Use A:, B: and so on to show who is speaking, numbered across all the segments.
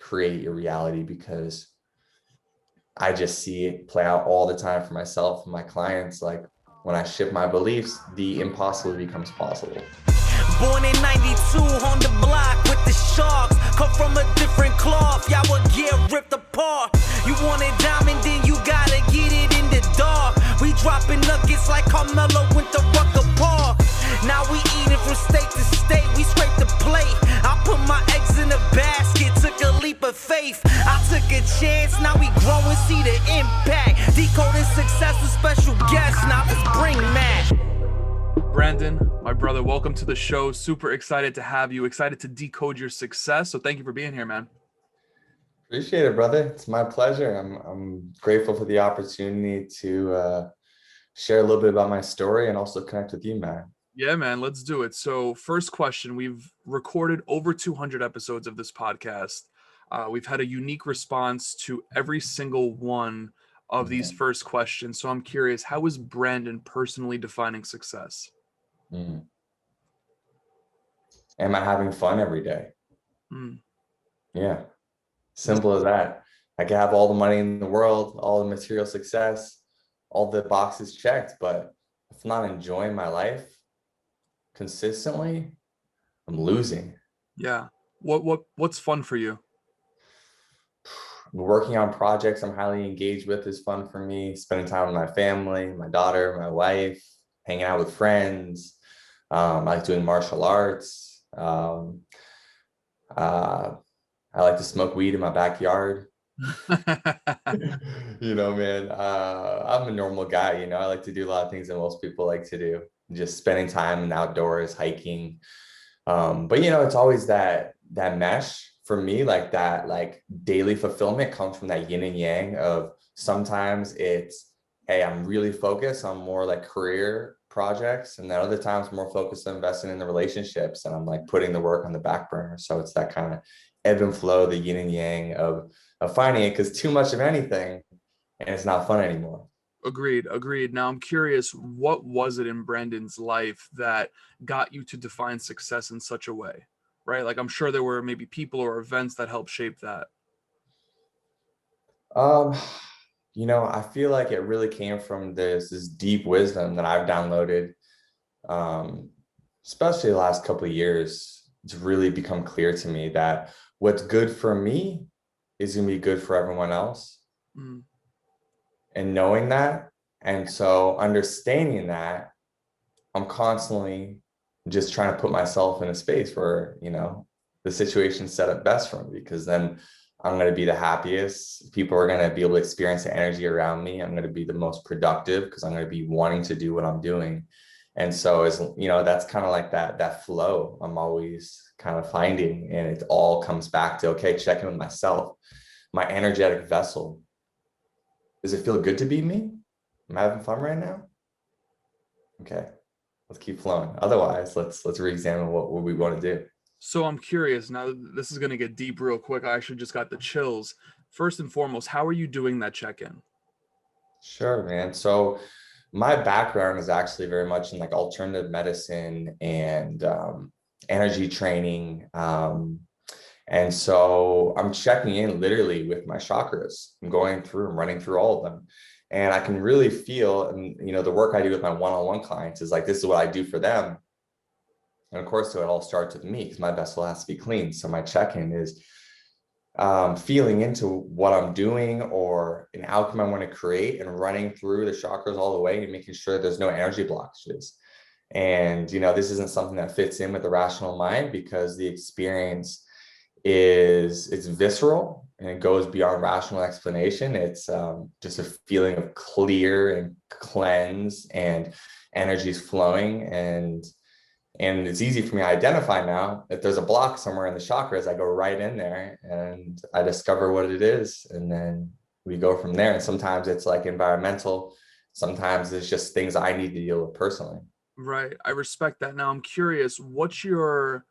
A: create your reality, because I just see it play out all the time for myself and my clients. Like when I shift my beliefs, the impossible becomes possible.
B: Born in 92 on the block with the Sharks. Come from a different cloth, y'all would get ripped apart. You want it diamond, then you gotta get it in the dark. We dropping nuggets like Carmelo went to Rucker Park. Now we eating from state to state, we scrape the plate. I put my eggs in a basket, took a leap of faith. I took a chance, now we grow and see the impact. Decoding Success with special guests, now let's bring Matt.
C: Brandon, my brother, welcome to the show. Super excited to have you. Excited to decode your success. So thank you for being here, man.
A: Appreciate it, brother. It's my pleasure. I'm grateful for the opportunity to share a little bit about my story and also connect with you, man.
C: Yeah, man, let's do it. So first question, we've recorded over 200 episodes of this podcast. We've had a unique response to every single one of these first questions. So I'm curious, how is Brandon personally defining success?
A: Am I having fun every day? Yeah. Simple as that. I can have all the money in the world, all the material success, all the boxes checked, but if I'm not enjoying my life consistently, I'm losing.
C: Yeah. What's fun for you?
A: Working on projects I'm highly engaged with is fun for me. Spending time with my family, my daughter, my wife, hanging out with friends. I like doing martial arts. I like to smoke weed in my backyard. Man, I'm a normal guy. I like to do a lot of things that most people like to do. Just spending time in outdoors, hiking. But it's always that mesh for me, like that, like daily fulfillment comes from that yin and yang of sometimes it's, hey, I'm really focused on more like career projects, and then other times more focused on investing in the relationships, and I'm like putting the work on the back burner. So it's that kind of ebb and flow, the yin and yang of finding it, because too much of anything and it's not fun anymore.
C: Agreed. Now I'm curious, what was it in Brandon's life that got you to define success in such a way, right? Like I'm sure there were maybe people or events that helped shape that.
A: I feel like it really came from this deep wisdom that I've downloaded, especially the last couple of years. It's really become clear to me that what's good for me is going to be good for everyone else. And knowing that, and so understanding that, I'm constantly just trying to put myself in a space where, the situation's set up best for me, because then I'm going to be the happiest. People are going to be able to experience the energy around me. I'm going to be the most productive because I'm going to be wanting to do what I'm doing. And so that's kind of like that flow I'm always kind of finding. And it all comes back to, okay, checking with myself, my energetic vessel. Does it feel good to be me? Am I having fun right now? Okay, let's keep flowing. Otherwise, let's re-examine what we want to do.
C: So I'm curious, now this is going to get deep real quick. I actually just got the chills. First and foremost, how are you doing that check-in?
A: Sure, man. So my background is actually very much in like alternative medicine and energy training. And so I'm checking in literally with my chakras. I'm going through and running through all of them. And I can really feel, and the work I do with my one-on-one clients is like, this is what I do for them. And of course, so it all starts with me because my vessel has to be clean. So my check-in is feeling into what I'm doing or an outcome I want to create, and running through the chakras all the way and making sure there's no energy blockages. And, this isn't something that fits in with the rational mind, because the experience it's visceral and it goes beyond rational explanation. It's just a feeling of clear and cleanse, and energy's flowing, and it's easy for me to identify now. If there's a block somewhere in the chakras, I go right in there and I discover what it is, and then we go from there. And sometimes it's like environmental, sometimes it's just things I need to deal with personally.
C: Right. I respect that. Now I'm curious, what's your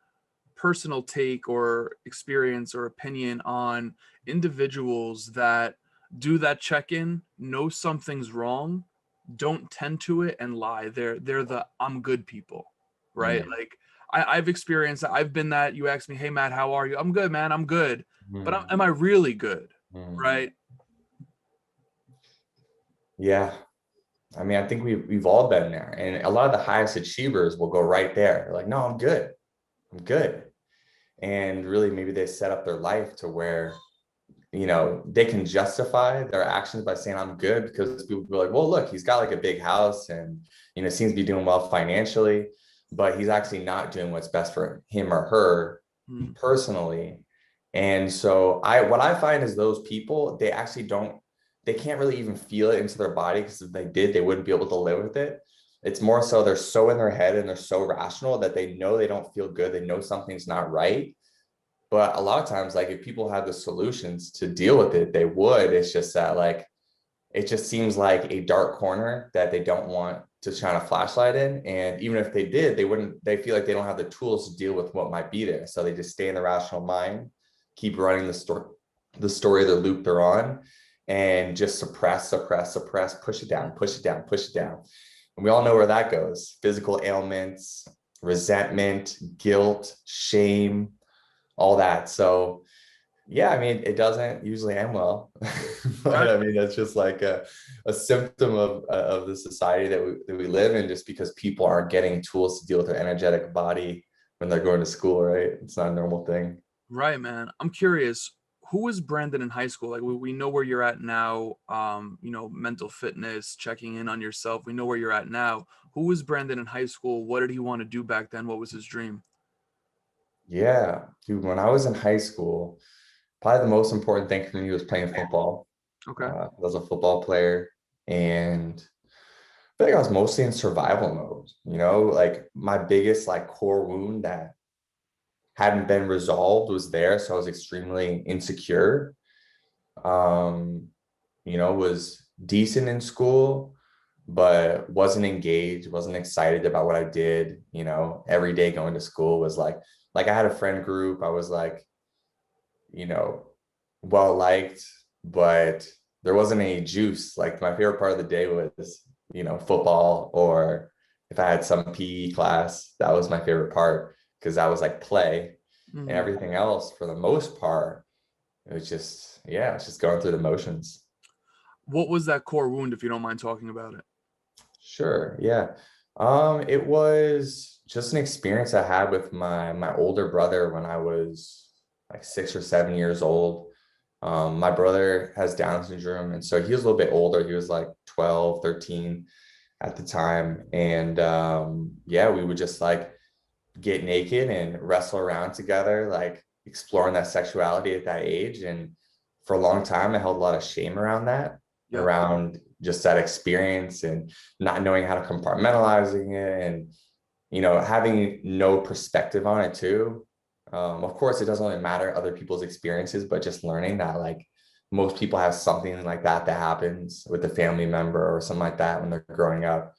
C: personal take or experience or opinion on individuals that do that check-in, know something's wrong, don't tend to it, and lie? They're the I'm good people, right? Like I've experienced that. I've been that. You ask me, hey Matt, how are you? I'm good, man. I'm good. but
A: Mm,
C: am I really good?
A: mm.
C: Right?
A: Yeah. I mean, I think we've all been there. And a lot of the highest achievers will go right there. They're like, no, I'm good. I'm good. And really, maybe they set up their life to where, they can justify their actions by saying I'm good, because people be like, well, look, he's got like a big house and, seems to be doing well financially, but he's actually not doing what's best for him or her
C: Mm,
A: personally. And so what I find is those people, they can't really even feel it into their body, because if they did, they wouldn't be able to live with it. It's more so they're so in their head and they're so rational that they know they don't feel good. They know something's not right. But a lot of times, like if people have the solutions to deal with it, they would. It's just that like it just seems like a dark corner that they don't want to shine a flashlight in. And even if they did, they feel like they don't have the tools to deal with what might be there. So they just stay in the rational mind, keep running the story, the loop they're on, and just suppress, push it down, push it down, push it down. And we all know where that goes: physical ailments, resentment, guilt, shame, all that. So yeah, I mean, it doesn't usually end well, but
C: right.
A: I mean, that's just like a symptom of the society that we live in, just because people aren't getting tools to deal with their energetic body when they're going to school, right? It's not a normal thing.
C: Right, man. I'm curious, who was Brandon in high school? Like we know where you're at now, mental fitness, checking in on yourself. We know where you're at now. Who was Brandon in high school? What did he want to do back then? What was his dream?
A: Yeah, dude, when I was in high school, probably the most important thing for me was playing football.
C: Okay.
A: I was a football player, and I feel like I was mostly in survival mode, like my biggest like core wound that hadn't been resolved was there. So I was extremely insecure. Um, was decent in school, but wasn't engaged, wasn't excited about what I did. Every day going to school was like I had a friend group. I was like, you know, well liked, but there wasn't any juice. Like my favorite part of the day was, football, or if I had some PE class, that was my favorite part, because that was like play. And
C: Mhm.
A: everything else, for the most part, it was just, yeah, it's just going through the motions.
C: What was that core wound, if you don't mind talking about it?
A: Sure, yeah. It was just an experience I had with my older brother when I was like 6 or 7 years old. My brother has Down syndrome, and so he was a little bit older. He was like 12, 13 at the time. And yeah, we would just like get naked and wrestle around together, like exploring that sexuality at that age. And for a long time, I held a lot of shame around that,
C: Yep.
A: around just that experience and not knowing how to compartmentalizing it, and, having no perspective on it too. Of course, it doesn't really matter other people's experiences, but just learning that like most people have something like that happens with a family member or something like that when they're growing up,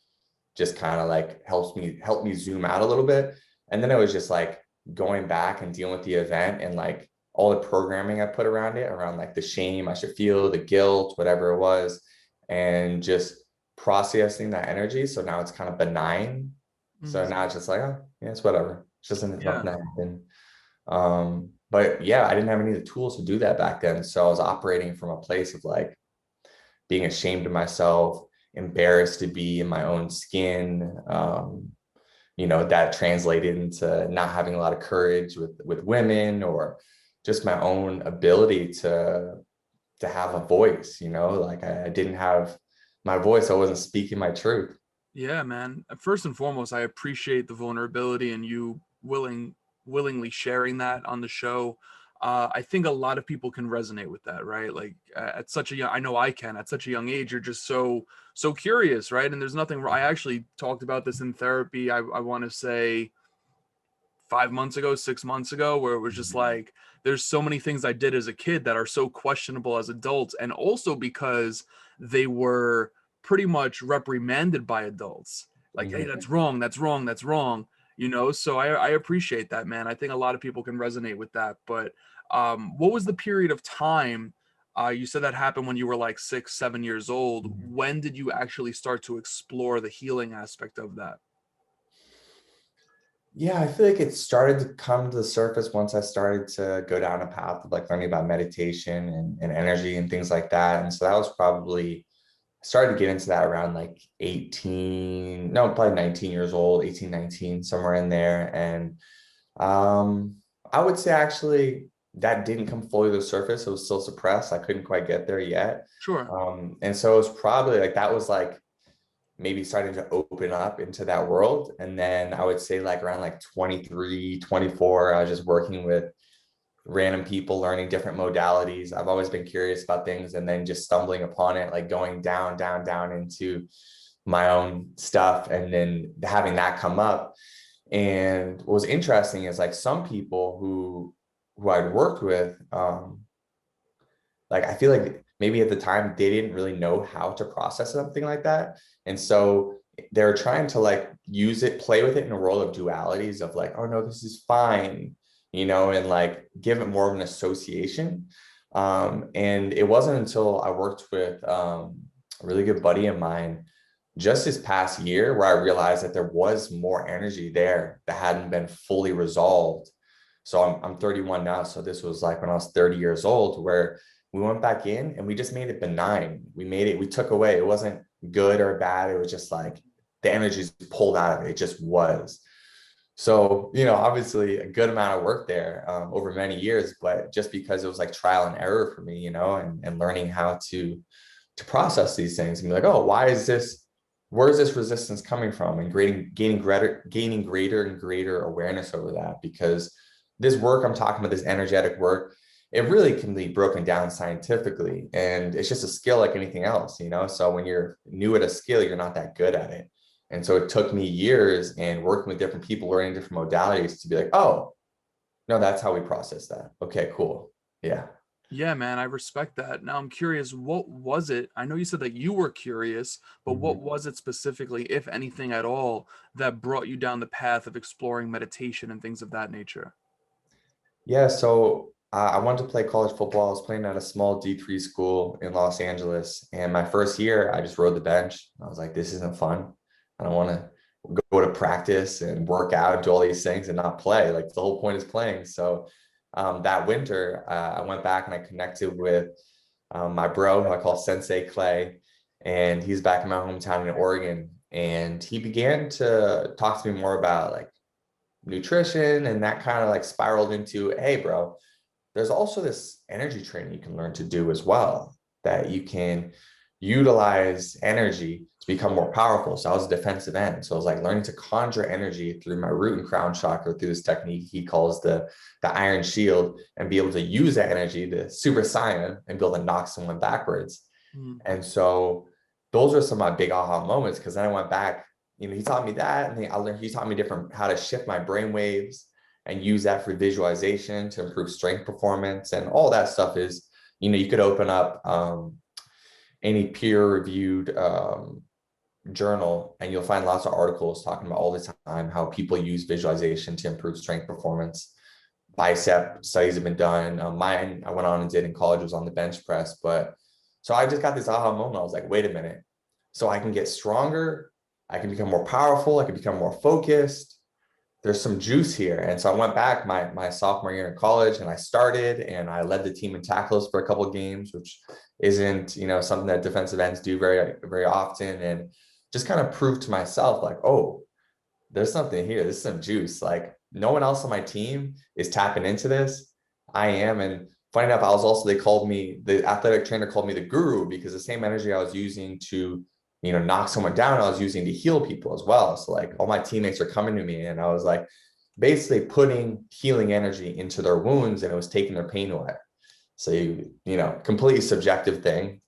A: just kind of like help me zoom out a little bit. And then it was just like going back and dealing with the event and like all the programming I put around it, around like the shame I should feel, the guilt, whatever it was, and just processing that energy. So now it's kind of benign. So
C: Mhm.
A: now it's just like, oh yeah, it's whatever. It's just something
C: Yeah.
A: that happened. But yeah, I didn't have any of the tools to do that back then. So I was operating from a place of like being ashamed of myself, embarrassed to be in my own skin. That translated into not having a lot of courage with women, or just my own ability to have a voice. Like I didn't have my voice. I wasn't speaking my truth.
C: Yeah, man. First and foremost, I appreciate the vulnerability and you willingly sharing that on the show. I think a lot of people can resonate with that, right? Like at such a young, I know I can, at such a young age, you're just so curious, right? And there's nothing. I actually talked about this in therapy. I want to say 5 months ago, 6 months ago, where it was just like there's so many things I did as a kid that are so questionable as adults, and also because they were pretty much reprimanded by adults. Like, hey,
A: Mhm.
C: that's wrong, that's wrong, that's wrong. So I appreciate that, man. I think a lot of people can resonate with that. But what was the period of time? You said that happened when you were like 6, 7 years old. When did you actually start to explore the healing aspect of that?
A: Yeah, I feel like it started to come to the surface once I started to go down a path of like learning about meditation and energy and things like that. And so that was probably, I started to get into that around like 18, no, probably 19 years old, 18, 19, somewhere in there. And I would say actually that didn't come fully to the surface. It was still suppressed. I couldn't quite get there yet.
C: Sure.
A: And so it was probably like that was like maybe starting to open up into that world. And then I would say like around like 23, 24, I was just working with random people, learning different modalities. I've always been curious about things and then just stumbling upon it, like going down, down, down into my own stuff and then having that come up. And what was interesting is like some people who I'd worked with, like I feel like maybe at the time they didn't really know how to process something like that. And so they're trying to like use it, play with it in a world of dualities of like, oh no, this is fine, and like give it more of an association. And it wasn't until I worked with a really good buddy of mine just this past year where I realized that there was more energy there that hadn't been fully resolved. So I'm 31 now. So this was like when I was 30 years old, where we went back in and we just made it benign. We took away, it wasn't good or bad. It was just like the energy's pulled out of it. It just was. So, obviously a good amount of work there over many years, but just because it was like trial and error for me, and learning how to process these things and be like, oh, where is this resistance coming from? And gaining greater and greater awareness over that, because this work I'm talking about, this energetic work, it really can be broken down scientifically. And it's just a skill like anything else, So when you're new at a skill, you're not that good at it. And so it took me years and working with different people, learning different modalities to be like, oh, no, that's how we process that. Okay, cool. Yeah.
C: Yeah, man, I respect that. Now I'm curious, what was it? I know you said that you were curious, but what
A: Mhm.
C: was it specifically, if anything at all, that brought you down the path of exploring meditation and things of that nature?
A: Yeah. So I wanted to play college football. I was playing at a small D3 school in Los Angeles. And my first year, I just rode the bench. I was like, this isn't fun. I don't want to go to practice and work out and do all these things and not play. Like the whole point is playing. So that winter, I went back and I connected with my bro, who I call Sensei Clay, and he's back in my hometown in Oregon. And he began to talk to me more about like nutrition, and that kind of like spiraled into, hey, bro, there's also this energy training you can learn to do as well, that you can utilize energy to become more powerful. So I was a defensive end. So I was like learning to conjure energy through my root and crown chakra through this technique he calls the iron shield, and be able to use that energy to super saiyan and be able to knock someone backwards.
C: Mm.
A: And so those are some of my big aha moments, because then I went back, he taught me that, and he taught me different how to shift my brain waves and use that for visualization to improve strength performance. And all that stuff is, you could open up any peer-reviewed journal and you'll find lots of articles talking about all the time how people use visualization to improve strength performance. Bicep studies have been done. Mine, I went on and did in college, was on the bench press. But so I just got this aha moment. I was like, wait a minute. So I can get stronger. I can become more powerful. I can become more focused. There's some juice here. And so I went back my sophomore year in college, and I started and I led the team in tackles for a couple of games, which isn't, something that defensive ends do very, very often. And just kind of proved to myself like, oh, there's something here. There's some juice. Like no one else on my team is tapping into this. I am. And funny enough, the athletic trainer called me the guru, because the same energy I was using to knock someone down, I was using to heal people as well. So like all my teammates are coming to me, and I was like basically putting healing energy into their wounds, and it was taking their pain away. So completely subjective thing.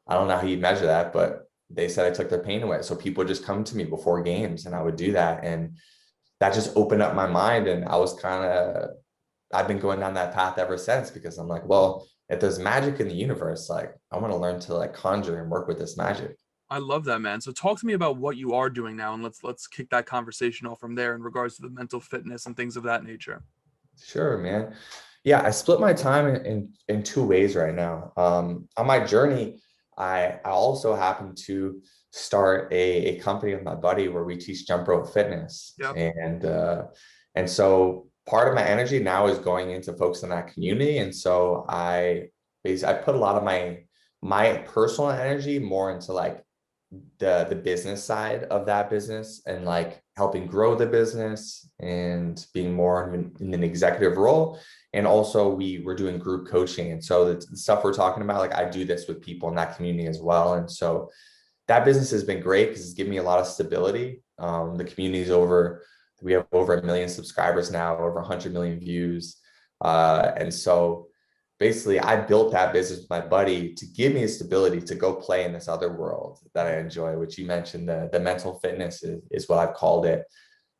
A: I don't know how you measure that, but they said I took their pain away. So people would just come to me before games, and I would do that. And that just opened up my mind. And I've been going down that path ever since, because I'm like, well, if there's magic in the universe, like I want to learn to like conjure and work with this magic.
C: I love that, man. So talk to me about what you are doing now, and let's kick that conversation off from there in regards to the mental fitness and things of that nature.
A: Sure, man. Yeah, I split my time in two ways right now. On my journey, I also happen to start a company with my buddy where we teach jump rope fitness.
C: Yep.
A: And so part of my energy now is going into folks in that community. And so I put a lot of my personal energy more into like the business side of that business and like helping grow the business and being more in an executive role. And also we're doing group coaching. And so the stuff we're talking about, like I do this with people in that community as well. And so that business has been great because it's given me a lot of stability. The community is we have over 1 million subscribers now, over 100 million views. And so basically I built that business with my buddy to give me a stability to go play in this other world that I enjoy, which you mentioned, the mental fitness is what I've called it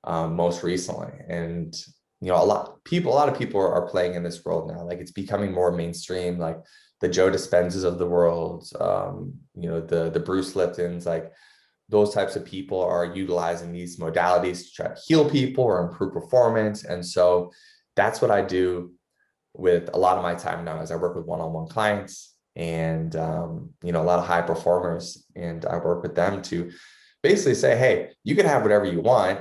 A: most recently. And, you know, a lot of people are playing in this world now. Like it's becoming more mainstream, like the Joe Dispenzas of the world, you know, the Bruce Liptons, like those types of people are utilizing these modalities to try to heal people or improve performance. And so that's what I do with a lot of my time now, as I work with one-on-one clients and, you know, a lot of high performers, and I work with them to basically say, hey, you can have whatever you want.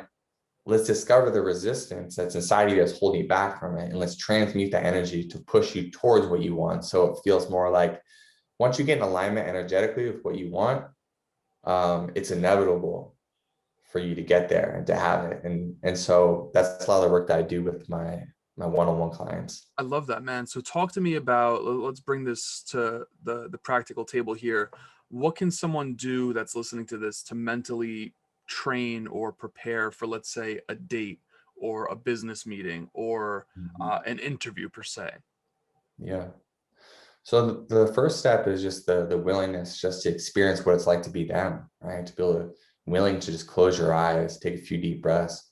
A: Let's discover the resistance that's inside of you that's holding you back from it. And let's transmute the energy to push you towards what you want. So it feels more like once you get in alignment energetically with what you want, it's inevitable for you to get there and to have it. And so that's a lot of the work that I do with my one-on-one clients.
C: I love that, man. So talk to me about, let's bring this to the practical table here. What can someone do that's listening to this to mentally train or prepare for, let's say, a date or a business meeting or an interview per se?
A: Yeah. So the first step is just the willingness just to experience what it's like to be them, right? To be willing to just close your eyes, take a few deep breaths,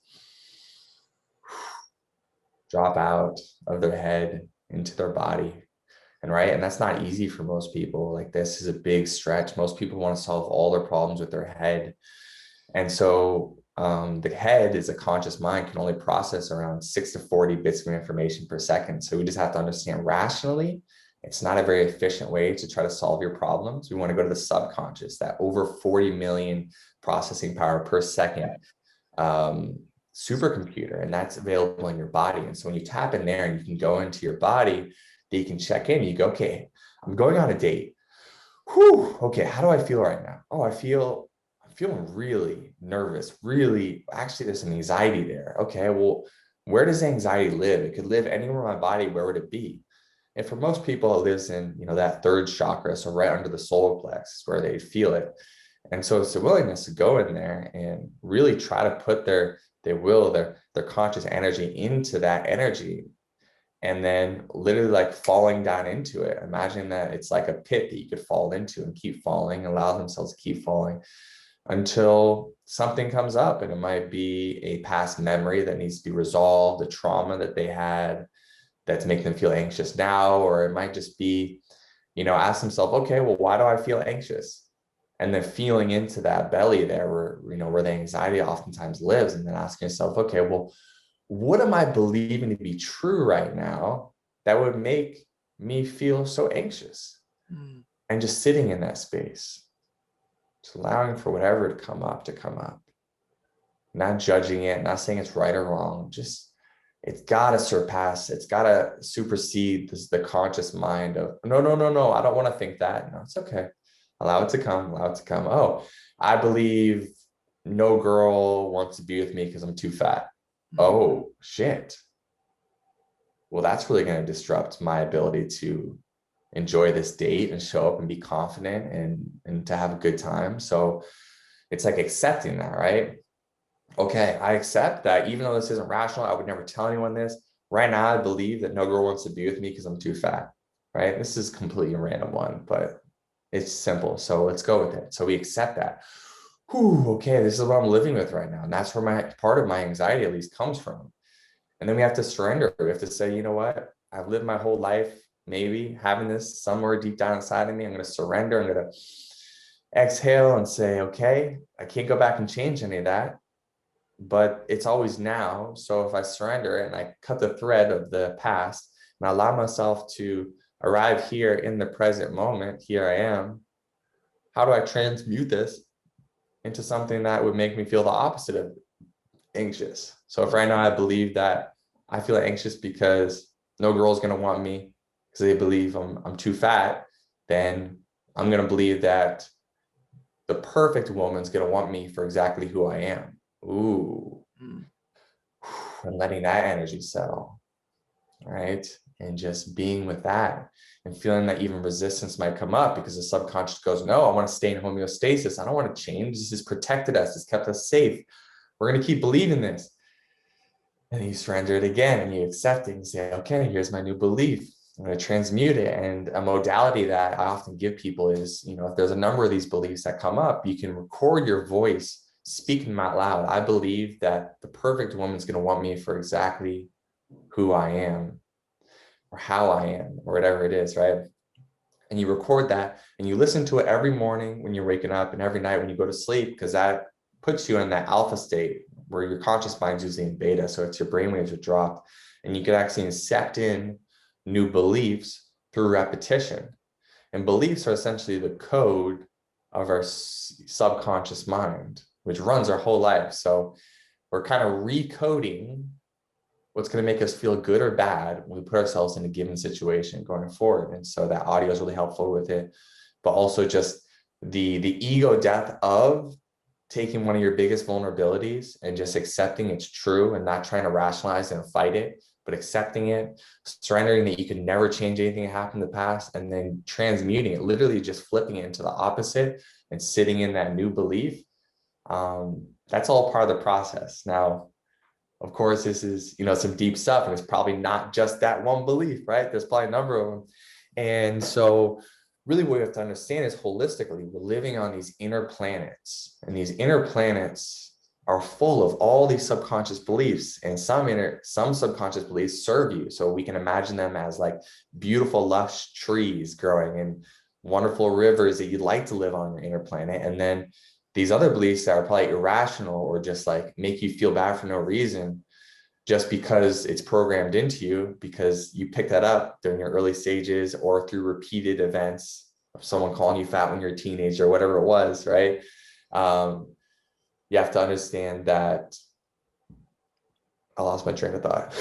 A: drop out of their head into their body. And that's not easy for most people. Like this is a big stretch. Most people want to solve all their problems with their head. And so the head is a conscious mind, can only process around 6 to 40 bits of information per second. So we just have to understand rationally, it's not a very efficient way to try to solve your problems. We want to go to the subconscious, that over 40 million processing power per second supercomputer, and that's available in your body. And so when you tap in there and you can go into your body, you can check in, you go, okay, I'm going on a date. Whew, okay, how do I feel right now? Oh, I'm feeling really nervous, actually there's some anxiety there. Okay, well, where does anxiety live? It could live anywhere in my body. Where would it be? And for most people, it lives in, you know, that third chakra, so right under the solar plexus where they feel it. And so it's the willingness to go in there and really try to put their conscious energy into that energy, and then literally like falling down into it. Imagine that it's like a pit that you could fall into and keep falling, allow themselves to keep falling until something comes up. And it might be a past memory that needs to be resolved, a trauma that they had that's making them feel anxious now. Or it might just be, you know, ask themselves, okay, well, why do I feel anxious? And then feeling into that belly there where the anxiety oftentimes lives, and then asking yourself, okay, well, what am I believing to be true right now that would make me feel so anxious? And just sitting in that space, just allowing for whatever to come up, not judging it, not saying it's right or wrong. Just, it's got to supersede the conscious mind of, no, I don't want to think that. No, it's okay. Allow it to come. Oh, I believe no girl wants to be with me because I'm too fat. Oh, shit. Well, that's really going to disrupt my ability to enjoy this date and show up and be confident and to have a good time. So it's like accepting that, right? Okay, I accept that even though this isn't rational, I would never tell anyone this. Right now, I believe that no girl wants to be with me because I'm too fat, right? This is completely a random one, but it's simple. So let's go with it. So we accept that. Whew, okay, this is what I'm living with right now. And that's where part of my anxiety at least comes from. And then we have to surrender. We have to say, you know what? I've lived my whole life maybe having this somewhere deep down inside of me. I'm going to surrender. I'm going to exhale and say, okay, I can't go back and change any of that, but it's always now. So if I surrender and I cut the thread of the past and I allow myself to arrive here in the present moment, here I am, how do I transmute this into something that would make me feel the opposite of anxious? So if right now I believe that I feel anxious because no girl's going to want me because they believe I'm too fat, then I'm going to believe that the perfect woman's going to want me for exactly who I am. Ooh. And letting that energy settle, right? And just being with that and feeling that even resistance might come up because the subconscious goes, no, I want to stay in homeostasis. I don't want to change. This has protected us. It's kept us safe. We're going to keep believing this. And you surrender it again and you accept it and say, okay, here's my new belief. I'm going to transmute it. And a modality that I often give people is, if there's a number of these beliefs that come up, you can record your voice speaking them out loud. I believe that the perfect woman's going to want me for exactly who I am or how I am or whatever it is, right? And you record that and you listen to it every morning when you're waking up and every night when you go to sleep, because that puts you in that alpha state where your conscious mind's usually in beta. So it's your brainwaves are dropped and you can actually accept in new beliefs through repetition. And beliefs are essentially the code of our subconscious mind, which runs our whole life. So we're kind of recoding what's going to make us feel good or bad when we put ourselves in a given situation going forward. And so that audio is really helpful with it, but also just the ego death of taking one of your biggest vulnerabilities and just accepting it's true and not trying to rationalize and fight it, but accepting it, surrendering that you could never change anything that happened in the past, and then transmuting it, literally just flipping it into the opposite and sitting in that new belief. That's all part of the process. Now, of course, this is, some deep stuff, and it's probably not just that one belief, right? There's probably a number of them. And so really what we have to understand is holistically, we're living on these inner planets, and these inner planets are full of all these subconscious beliefs, and some subconscious beliefs serve you. So we can imagine them as like beautiful, lush trees growing and wonderful rivers that you'd like to live on your inner planet. And then these other beliefs that are probably irrational or just like make you feel bad for no reason, just because it's programmed into you, because you picked that up during your early stages or through repeated events of someone calling you fat when you're a teenager or whatever it was, right? You have to understand that I lost my train of thought.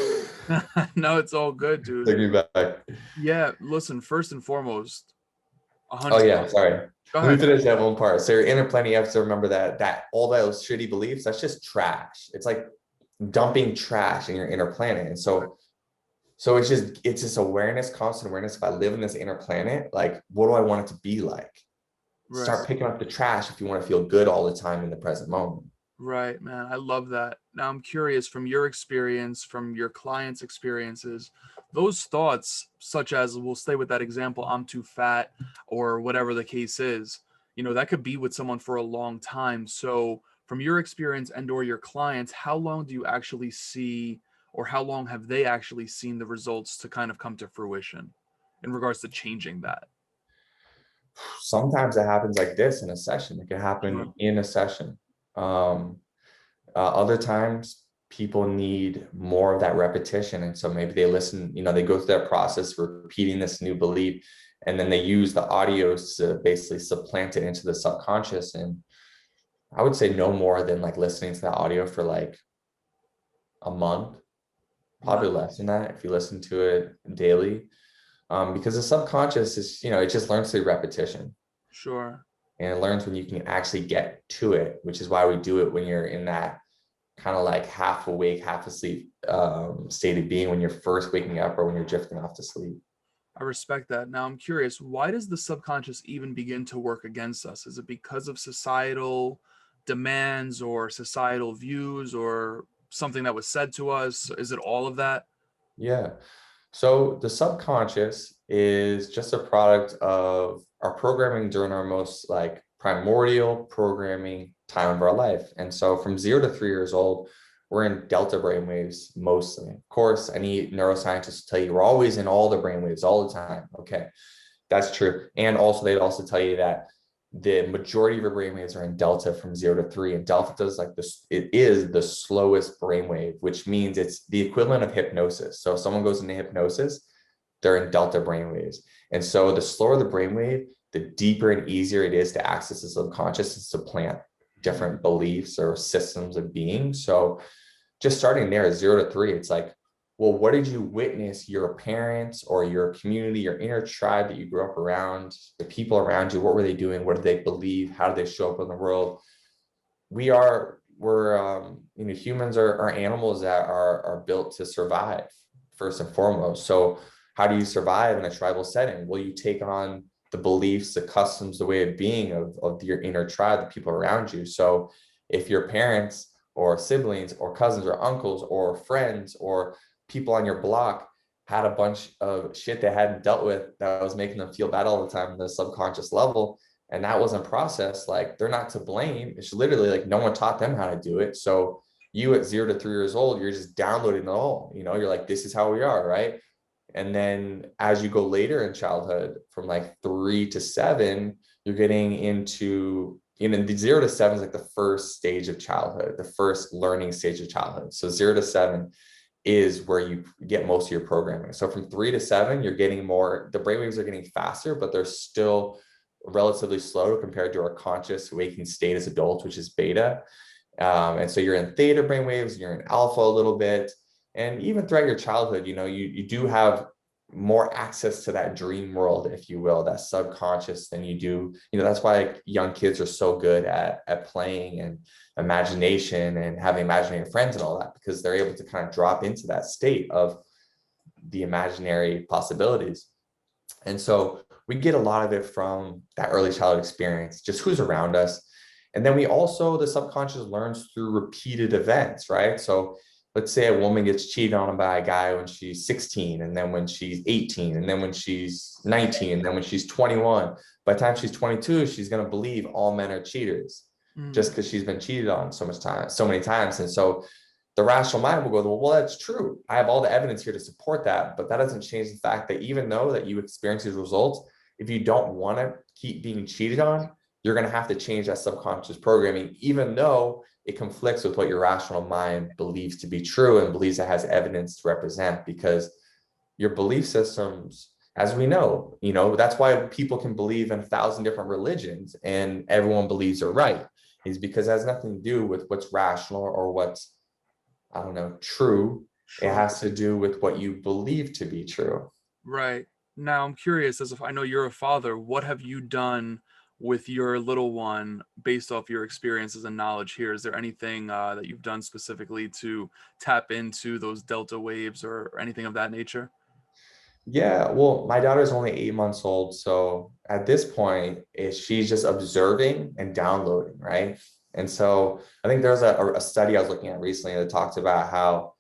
C: No, it's all good, dude.
A: Take me back.
C: Yeah, listen, first and foremost, 100%.
A: Oh yeah, sorry.
C: Go
A: Let me
C: ahead.
A: finish that one part. So your inner planet, you have to remember that all those shitty beliefs, that's just trash. It's like dumping trash in your inner planet. And so it's just awareness, constant awareness. If I live in this inner planet, like, what do I want it to be like? Right. Start picking up the trash if you want to feel good all the time in the present moment.
C: Right, man. I love that. Now I'm curious, from your experience, from your clients' experiences, those thoughts, such as, we'll stay with that example, I'm too fat, or whatever the case is, that could be with someone for a long time. So from your experience and or your clients, how long do you actually see, or how long have they actually seen the results to kind of come to fruition in regards to changing that?
A: Sometimes it happens like this in a session. It can happen in a session. Other times people need more of that repetition. And so maybe they listen, they go through that process, repeating this new belief, and then they use the audios to basically supplant it into the subconscious. And I would say no more than like listening to that audio for like a month, probably less than that if you listen to it daily. Because the subconscious is, it just learns through repetition.
C: Sure.
A: And it learns when you can actually get to it, which is why we do it when you're in that kind of like half awake, half asleep state of being, when you're first waking up or when you're drifting off to sleep.
C: I respect that. Now I'm curious, why does the subconscious even begin to work against us? Is it because of societal demands or societal views or something that was said to us? Is it all of that?
A: Yeah. So the subconscious is just a product of our programming during our most like primordial programming time of our life. And so from 0 to 3 years old, we're in delta brainwaves mostly. Of course, any neuroscientist will tell you we're always in all the brainwaves all the time. Okay, that's true. And also they'd also tell you that the majority of your brainwaves are in delta from 0 to 3. And delta is like this, it is the slowest brainwave, which means it's the equivalent of hypnosis. So if someone goes into hypnosis, they're in delta brainwaves. And so the slower the brainwave, the deeper and easier it is to access the subconscious and supplant different beliefs or systems of being. So just starting there at 0 to 3, it's like, well, what did you witness your parents or your community, your inner tribe that you grew up around, the people around you, what were they doing? What did they believe? How did they show up in the world? Humans are animals that are built to survive first and foremost. So how do you survive in a tribal setting? Well, you take on the beliefs, the customs, the way of being of your inner tribe, the people around you. So if your parents or siblings or cousins or uncles or friends or people on your block had a bunch of shit they hadn't dealt with that was making them feel bad all the time on the subconscious level, and that wasn't processed, like, they're not to blame. It's literally like no one taught them how to do it. So you at 0 to 3 years old, you're just downloading it all, you're like, this is how we are, right? And then as you go later in childhood, from like 3 to 7, you're getting into, the 0 to 7 is like the first stage of childhood, the first learning stage of childhood. So 0 to 7 is where you get most of your programming. So from 3 to 7, you're getting more, the brainwaves are getting faster, but they're still relatively slow compared to our conscious waking state as adults, which is beta. And so you're in theta brainwaves, you're in alpha a little bit. And even throughout your childhood, you do have more access to that dream world, if you will, that subconscious than you do. That's why young kids are so good at playing and imagination and having imaginary friends and all that, because they're able to kind of drop into that state of the imaginary possibilities. And so we get a lot of it from that early childhood experience, just who's around us. And then the subconscious learns through repeated events, right? So let's say a woman gets cheated on by a guy when she's 16, and then when she's 18, and then when she's 19, and then when she's 21. By the time she's 22, she's going to believe all men are cheaters just because she's been cheated on so many times. And so the rational mind will go, well, that's true. I have all the evidence here to support that, but that doesn't change the fact that even though that you experience these results, if you don't want to keep being cheated on, you're going to have to change that subconscious programming, even though it conflicts with what your rational mind believes to be true and believes it has evidence to represent. Because your belief systems, as we know, that's why people can believe in 1,000 different religions and everyone believes they're right, is because it has nothing to do with what's rational or what's, true. It has to do with what you believe to be true.
C: Right. Now I'm curious, as if I know you're a father, what have you done with your little one based off your experiences and knowledge here? Is there anything that you've done specifically to tap into those delta waves or anything of that nature?
A: Yeah, well, my daughter's only 8 months old. So at this point, she's just observing and downloading, right? And so I think there's a study I was looking at recently that talks about how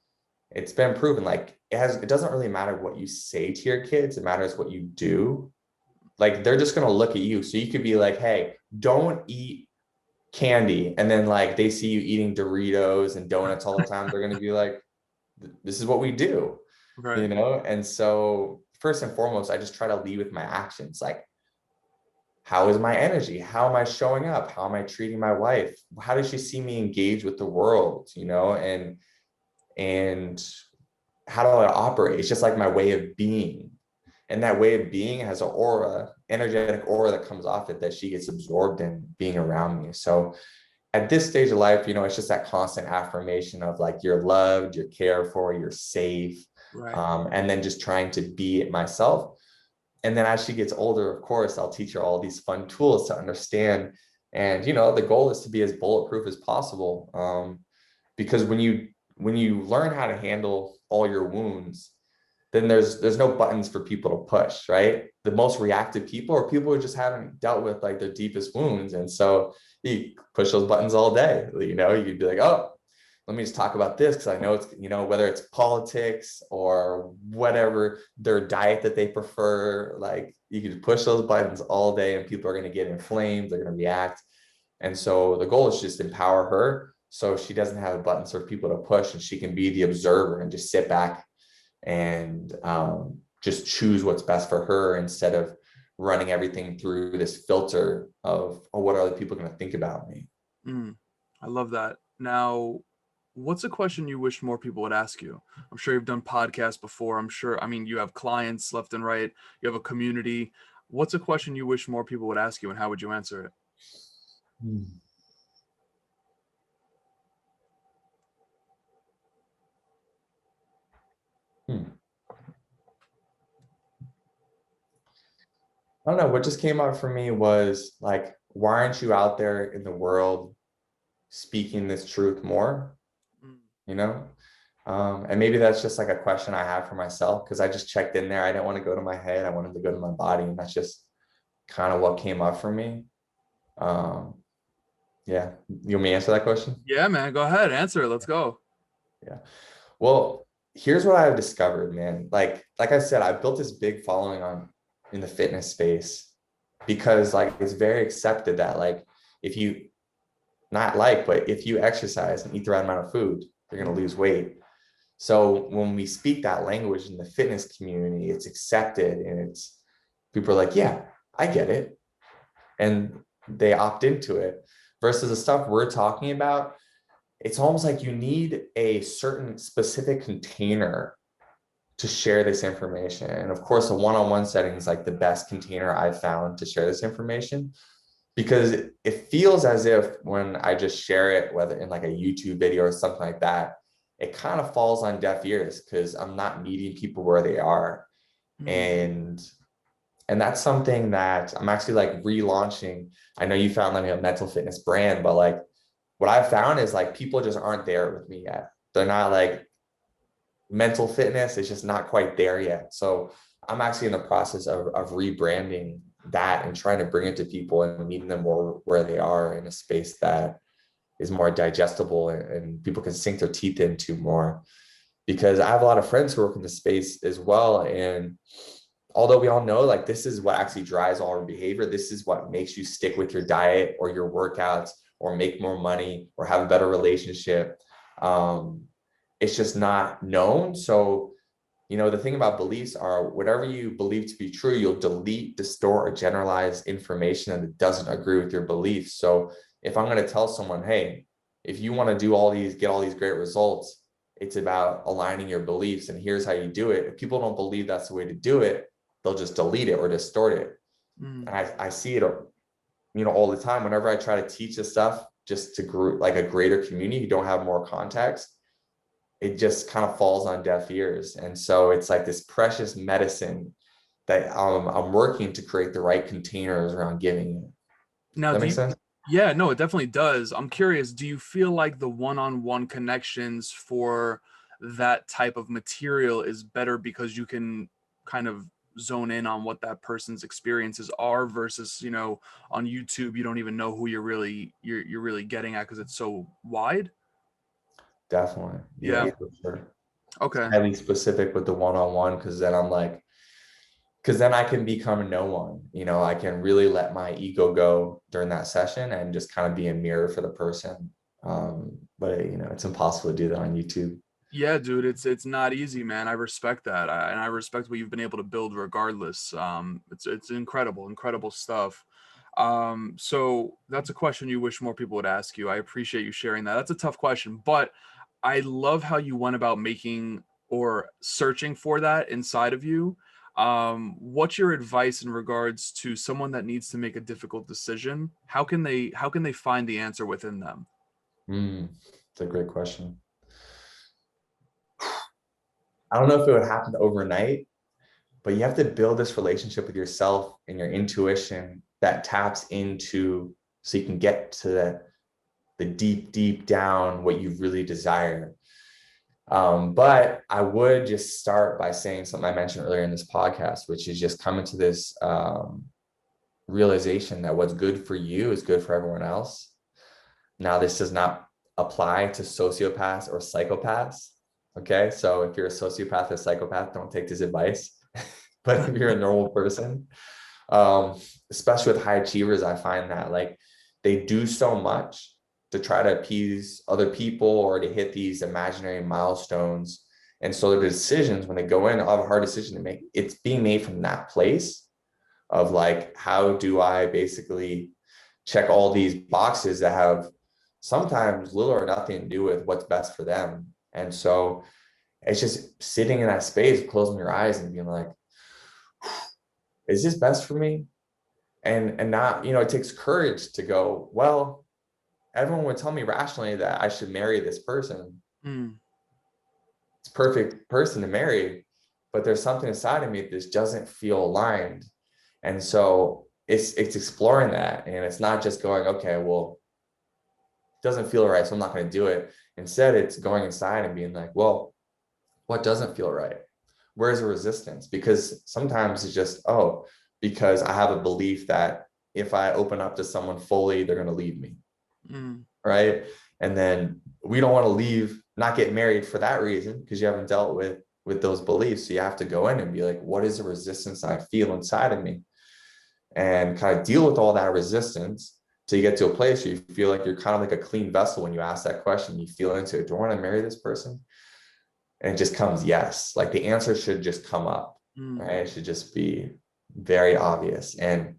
A: it's been proven, like, it doesn't really matter what you say to your kids, it matters what you do. Like, they're just going to look at you. So you could be like, hey, don't eat candy. And then like they see you eating Doritos and donuts all the time. They're going to be like, this is what we do,
C: Right.
A: And so first and foremost, I just try to lead with my actions. Like, how is my energy? How am I showing up? How am I treating my wife? How does she see me engage with the world? And how do I operate? It's just like my way of being. And that way of being has an aura, energetic aura that comes off it that she gets absorbed in being around me. So at this stage of life, it's just that constant affirmation of like, you're loved, you're cared for, you're safe.
C: Right.
A: And then just trying to be it myself. And then as she gets older, of course, I'll teach her all these fun tools to understand. And, the goal is to be as bulletproof as possible. Because when you learn how to handle all your wounds, then there's no buttons for people to push, right? The most reactive people are people who just haven't dealt with like their deepest wounds. And so you push those buttons all day. You could be like, oh, let me just talk about this, because I know it's, whether it's politics or whatever, their diet that they prefer, like you could push those buttons all day and people are going to get inflamed, they're going to react. And so the goal is just empower her so she doesn't have buttons for people to push, and she can be the observer and just sit back and just choose what's best for her instead of running everything through this filter of, oh, what are other people going to think about me?
C: I love that. Now, What's a question you wish more people would ask you? I'm sure you've done podcasts before. You have clients left and right. You have a community. What's a question you wish more people would ask you, and how would you answer it?
A: I don't know. What just came up for me was like, why aren't you out there in the world speaking this truth more? You know? And maybe that's just like a question I have for myself, because I just checked in there. I didn't want to go to my head. I wanted to go to my body. And that's just kind of what came up for me. Yeah. You want me to answer that question?
C: Yeah, man. Go ahead. Answer it. Let's go.
A: Yeah. Well, here's what I've discovered, man. Like I said, I built this big following in the fitness space, because like it's very accepted that like if you but if you exercise and eat the right amount of food, you're going to lose weight. So when we speak that language in the fitness community, it's accepted, and people are like, yeah, I get it. And they opt into it, versus the stuff we're talking about. It's almost like you need a certain specific container to share this information. And of course, a one-on-one setting is like the best container I've found to share this information, because it feels as if when I just share it, whether in like a YouTube video or something like that, it kind of falls on deaf ears, because I'm not meeting people where they are. And that's something that I'm actually like relaunching. I know you found like a mental fitness brand, but like what I've found is like people just aren't there with me yet. They're not like, mental fitness is just not quite there yet. So I'm actually in the process of rebranding that and trying to bring it to people and meeting them more where they are, in a space that is more digestible and people can sink their teeth into more. Because I have a lot of friends who work in the space as well. And although we all know like this is what actually drives all our behavior, this is what makes you stick with your diet or your workouts or make more money or have a better relationship. It's just not known. So, the thing about beliefs are whatever you believe to be true, you'll delete, distort, or generalize information that doesn't agree with your beliefs. So if I'm going to tell someone, hey, if you want to get all these great results, it's about aligning your beliefs, and here's how you do it. If people don't believe that's the way to do it, they'll just delete it or distort it. And I see it, all the time. Whenever I try to teach this stuff just to group like a greater community who don't have more context, it just kind of falls on deaf ears. And so it's like this precious medicine that I'm working to create the right containers around giving it.
C: Now,
A: does that make sense?
C: Yeah, no, it definitely does. I'm curious, do you feel like the one-on-one connections for that type of material is better because you can kind of zone in on what that person's experiences are versus, on YouTube, you don't even know who you're really getting at because it's so wide?
A: Definitely.
C: Yeah.
A: For sure.
C: Okay.
A: Highly specific with the one-on-one, because then I can become no one. I can really let my ego go during that session and just kind of be a mirror for the person. But it's impossible to do that on YouTube.
C: Yeah, dude, it's not easy, man. I respect that. And I respect what you've been able to build regardless. It's incredible stuff. So that's a question you wish more people would ask you. I appreciate you sharing that. That's a tough question, but I love how you went about making or searching for that inside of you. What's your advice in regards to someone that needs to make a difficult decision? How can they find the answer within them?
A: It's a great question. I don't know if it would happen overnight, but you have to build this relationship with yourself and your intuition that taps into, so you can get to the deep down what you really desire. But I would just start by saying something I mentioned earlier in this podcast, which is just coming to this realization that what's good for you is good for everyone else. Now, this does not apply to sociopaths or psychopaths. Okay, so if you're a sociopath or psychopath, don't take this advice. But if you're a normal person, especially with high achievers, I find that like they do so much to try to appease other people or to hit these imaginary milestones. And so the decisions, when they go in, I'll have a hard decision to make. It's being made from that place of like, how do I basically check all these boxes that have sometimes little or nothing to do with what's best for them. And so it's just sitting in that space, closing your eyes and being like, is this best for me? And not, it takes courage to go, well, everyone would tell me rationally that I should marry this person. It's a perfect person to marry, but there's something inside of me that just doesn't feel aligned. And so it's exploring that. And it's not just going, okay, well, it doesn't feel right, so I'm not going to do it. Instead, it's going inside and being like, well, what doesn't feel right? Where's the resistance? Because sometimes it's just, because I have a belief that if I open up to someone fully, they're going to leave me. Right. And then we don't want to not get married for that reason, because you haven't dealt with those beliefs. So you have to go in and be like, what is the resistance I feel inside of me? And kind of deal with all that resistance till you get to a place where you feel like you're kind of like a clean vessel. When you ask that question, you feel into it. Do I want to marry this person? And it just comes, yes. Like the answer should just come up, right? It should just be very obvious. And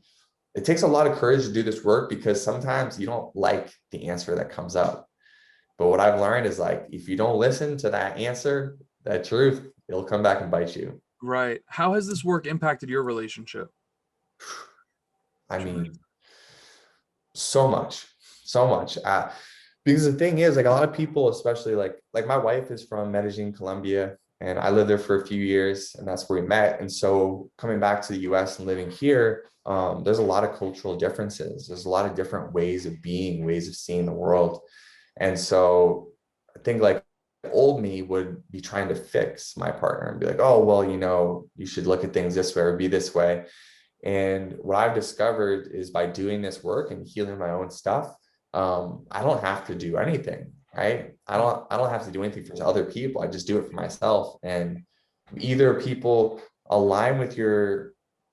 A: it takes a lot of courage to do this work, because sometimes you don't like the answer that comes up. But what I've learned is, like, if you don't listen to that answer, that truth, it'll come back and bite you.
C: Right. How has this work impacted your relationship?
A: I mean, so much. Because the thing is, like, a lot of people, especially like my wife is from Medellin, Colombia, and I lived there for a few years, and that's where we met. And so coming back to the US and living here, there's a lot of cultural differences. There's a lot of different ways of being, ways of seeing the world. And so I think, like, old me would be trying to fix my partner and be like, oh, well, you should look at things this way or be this way. And what I've discovered is, by doing this work and healing my own stuff, I don't have to do anything, right? I don't have to do anything for other people. I just do it for myself. And either people align with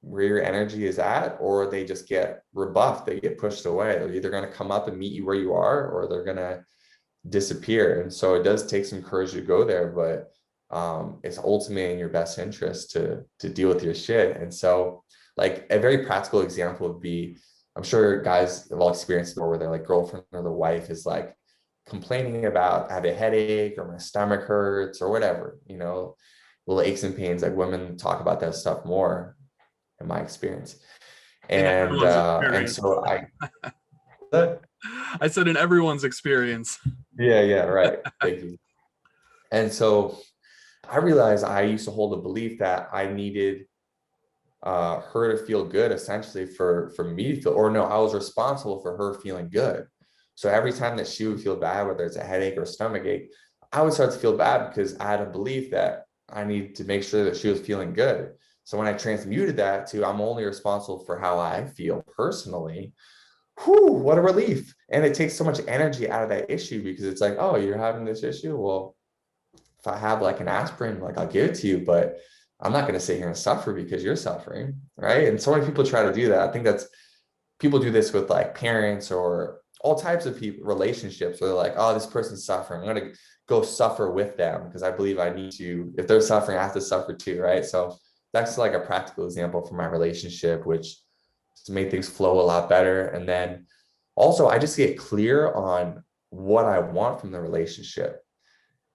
A: where your energy is at, or they just get rebuffed, they get pushed away. They're either going to come up and meet you where you are, or they're going to disappear. And so it does take some courage to go there, but it's ultimately in your best interest to deal with your shit. And so, like, a very practical example would be, I'm sure guys have all experienced it, where their, like, girlfriend or the wife is, like, complaining about, I have a headache, or my stomach hurts, or whatever, little aches and pains. Like, women talk about that stuff more, in my experience. And so
C: I said in everyone's experience.
A: Yeah, right. Thank you. And so I realized I used to hold a belief that I needed her to feel good, essentially, for me to feel, or no, I was responsible for her feeling good. So every time that she would feel bad, whether it's a headache or a stomach ache, I would start to feel bad, because I had a belief that I need to make sure that she was feeling good. So when I transmuted that to, I'm only responsible for how I feel personally, what a relief. And it takes so much energy out of that issue, because it's like, oh, you're having this issue? Well, if I have, like, an aspirin, like, I'll give it to you, but I'm not going to sit here and suffer because you're suffering, right? And so many people try to do that. I think people do this with, like, parents or all types of people, relationships, where they're like, oh, this person's suffering, I'm going to go suffer with them, because I believe I need to, if they're suffering, I have to suffer too, right? So that's, like, a practical example for my relationship, which to make things flow a lot better. And then also, I just get clear on what I want from the relationship.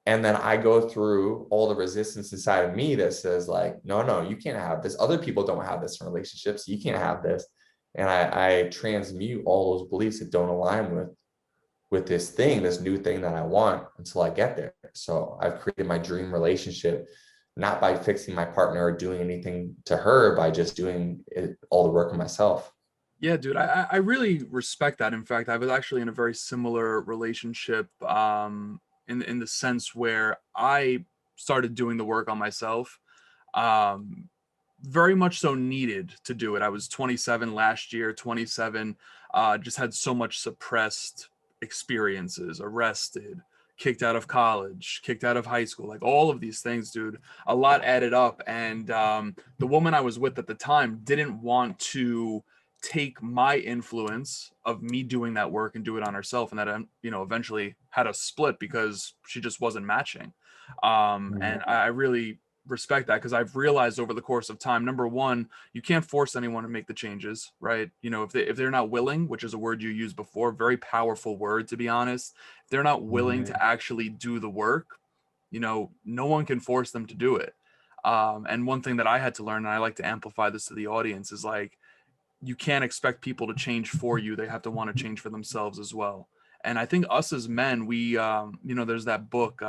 A: And then I go through all the resistance inside of me that says, like, no, you can't have this. Other people don't have this in relationships. You can't have this. And I transmute all those beliefs that don't align with this new thing that I want, until I get there. So I've created my dream relationship, not by fixing my partner or doing anything to her, by just doing all the work on myself.
C: Yeah, dude, I really respect that. In fact, I was actually in a very similar relationship, in the sense where I started doing the work on myself, very much so needed to do it. I was 27 last year, 27, just had so much suppressed experiences, arrested, kicked out of college, kicked out of high school, like all of these things, dude, a lot added up. And the woman I was with at the time didn't want to take my influence of me doing that work and do it on herself, and that eventually had us split because she just wasn't matching. And I really respect that, because I've realized over the course of time, number one, you can't force anyone to make the changes, right? You know, if they're not willing, which is a word you used before, very powerful word, to be honest. If they're not willing to actually do the work, you know, no one can force them to do it. And one thing that I had to learn, and I like to amplify this to the audience, is like, you can't expect people to change for you. They have to want to change for themselves as well. And I think us as men, we, you know, there's that book,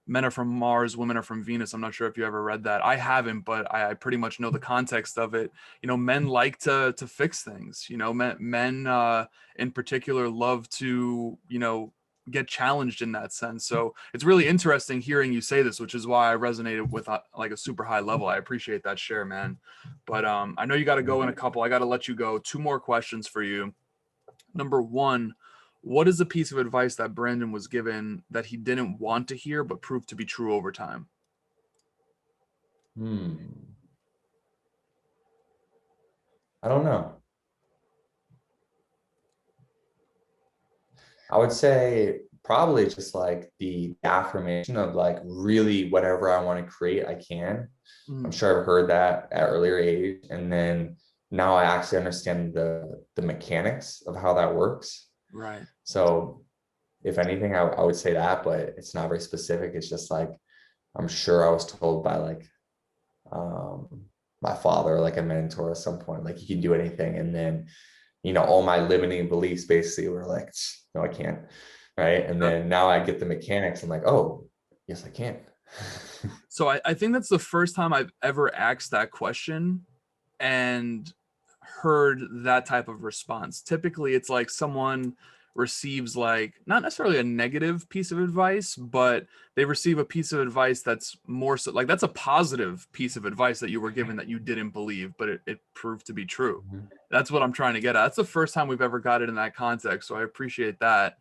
C: Men Are From Mars, Women Are From Venus. I'm not sure if you ever read that. I haven't, but I pretty much know the context of it. You know, men like to fix things. You know, men in particular love to, you know, get challenged in that sense. So it's really interesting hearing you say this, which is why I resonated with like a super high level. I appreciate that share, man. But I know you got to go in a couple. I got to let you go. 2 more questions for you. Number 1, what is a piece of advice that Brandon was given that he didn't want to hear, but proved to be true over time?
A: I don't know. I would say probably just like the affirmation of like, really whatever I want to create, I can. I'm sure I've heard that at earlier age. And then now I actually understand the mechanics of how that works.
C: Right.
A: So if anything, I would say that, but it's not very specific. It's just like, I'm sure I was told by like my father, like a mentor at some point, like, you can do anything. And then, you know, all my limiting beliefs basically were like, no, I can't. Right. And then now I get the mechanics. I'm like, oh, yes, I can.
C: So I think that's the first time I've ever asked that question and heard that type of response. Typically it's like someone receives like not necessarily a negative piece of advice, but they receive a piece of advice that's more so like, that's a positive piece of advice that you were given that you didn't believe, but it proved to be true. That's what I'm trying to get at. That's the first time we've ever got it in that context. So I appreciate that.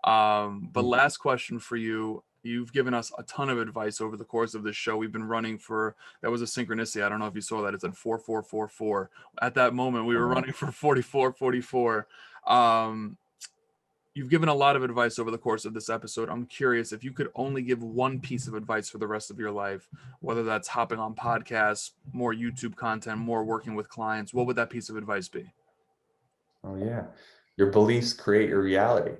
C: But last question for you. You've given us a ton of advice over the course of this show. We've been running for, that was a synchronicity. I don't know if you saw that. It's at 4444. At that moment, we were running for 4444. You've given a lot of advice over the course of this episode. I'm curious if you could only give one piece of advice for the rest of your life, whether that's hopping on podcasts, more YouTube content, more working with clients, what would that piece of advice be?
A: Oh yeah. Your beliefs create your reality.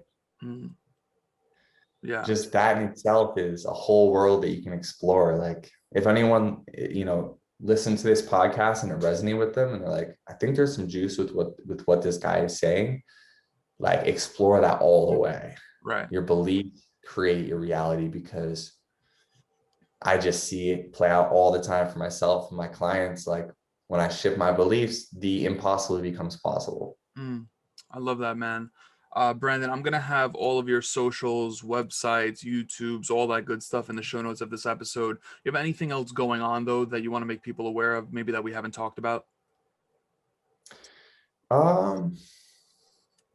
C: Yeah.
A: Just that in itself is a whole world that you can explore. Like, if anyone, you know, listen to this podcast and it resonates with them and they're like, I think there's some juice with what this guy is saying, like, explore that all the way.
C: Right.
A: Your beliefs create your reality, because I just see it play out all the time for myself and my clients. Like, when I shift my beliefs, the impossible becomes possible.
C: I love that, man. Brandon, I'm going to have all of your socials, websites, YouTubes, all that good stuff in the show notes of this episode. You have anything else going on, though, that you want to make people aware of, maybe that we haven't talked about?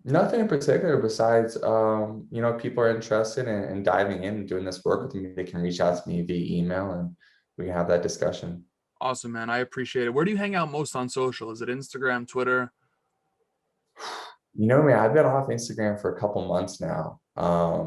A: Nothing in particular besides, you know, people are interested in diving in and doing this work with me. They can reach out to me via email and we can have that discussion.
C: Awesome, man. I appreciate it. Where do you hang out most on social? Is it Instagram, Twitter?
A: You know, man, I've been off Instagram for a couple months now. I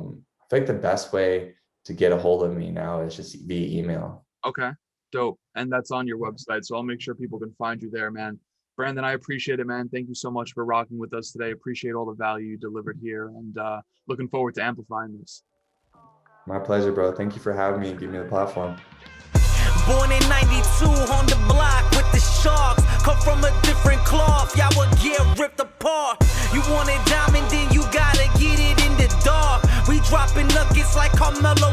A: think the best way to get a hold of me now is just via email.
C: Okay, dope. And that's on your website, so I'll make sure people can find you there, man. Brandon, I appreciate it, man. Thank you so much for rocking with us today. Appreciate all the value you delivered here, and looking forward to amplifying this.
A: My pleasure, bro. Thank you for having me and giving me the platform.
B: Born in 92 on the block with the Sharks. Come from a different cloth, y'all would get ripped apart. You want a diamond, then you gotta get it in the dark. We dropping nuggets like Carmelo